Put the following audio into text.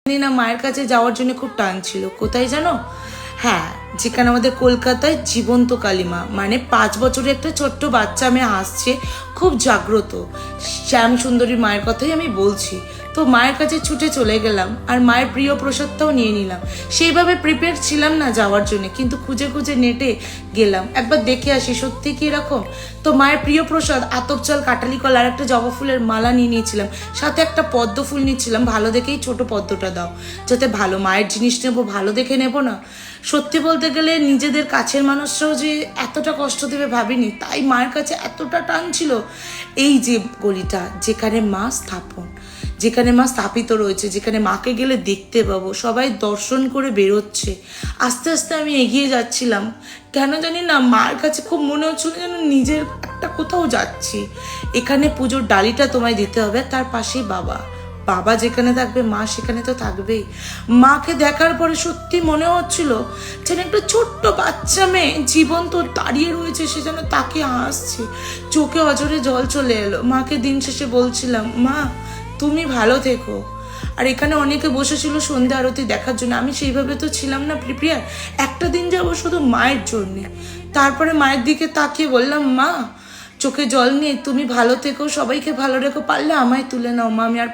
না মায়ের কাছে যাওয়ার জন্য খুব টান ছিল। কোথায় জানো? হ্যাঁ, যেখানে আমাদের কলকাতায় জীবন্ত কালিমা, মানে 5 বছরের একটা ছোট্ট বাচ্চা মেয়ে আসছে, খুব জাগ্রত শ্যাম সুন্দরী মায়ের কথাই আমি বলছি। তো মায়ের কাছে ছুটে চলে গেলাম আর মায়ের প্রিয় প্রসাদটাও নিয়ে নিলাম। সেইভাবে প্রিপেয়ার ছিলাম না যাওয়ার জন্য, কিন্তু খুঁজে খুঁজে নেটে গেলাম একবার দেখে আসি সত্যি কি এরকম। তো মায়ের প্রিয় প্রসাদ আতপ চাল, কাটালি কলা আর একটা জবা ফুলের মালা নিয়ে নিয়েছিলাম, সাথে একটা পদ্ম ফুল নিচ্ছিলাম। ভালো দেখেই ছোট পদ্মটা দাও, যাতে ভালো মায়ের জিনিস নেবো, ভালো দেখে নেবো না। সত্যি বলতে গেলে নিজেদের কাছের মানুষরাও যে এতটা কষ্ট দেবে ভাবিনি, তাই মায়ের কাছে এতটা টান ছিল। এই যে গলিটা, যেখানে মা স্থাপন, যেখানে মা স্থাপিত রয়েছে, যেখানে মাকে গেলে দেখতে পাবো, সবাই দর্শন করে বেরোচ্ছে। আস্তে আস্তে আমি এগিয়ে যাচ্ছিলাম, কেন জানি না মার কাছে খুব মনে হচ্ছিল যেন নিজের একটা কোথাও যাচ্ছি। এখানে পুজোর ডালিটা তোমায় দিতে হবে, তার পাশেই বাবা, বাবা যেখানে থাকবে মা সেখানে তো থাকবেই। মাকে দেখার পরে সত্যি মনে হচ্ছিল যেন একটা ছোট্ট বাচ্চা মেয়ে জীবন্ত দাঁড়িয়ে রয়েছে, সে যেন তাকে হাসছে, চোখে অজরে জল চলে এলো। মাকে দিন শেষে বলছিলাম, মা তুমি ভালো থেকো। আর এখানে অনেকে বসেছিল সন্ধ্যা আরতি দেখার জন্য, আমি সেইভাবে তো ছিলাম না প্রিপেয়ার। একটা দিন যাবো শুধু মায়ের জন্যে। তারপরে মায়ের দিকে তাকিয়ে বললাম, মা চোখে জল নিয়ে তুমি ভালো থেকো, সবাইকে ভালো রেখো, পারলে আমায় তুলে নাও মা, আমি আর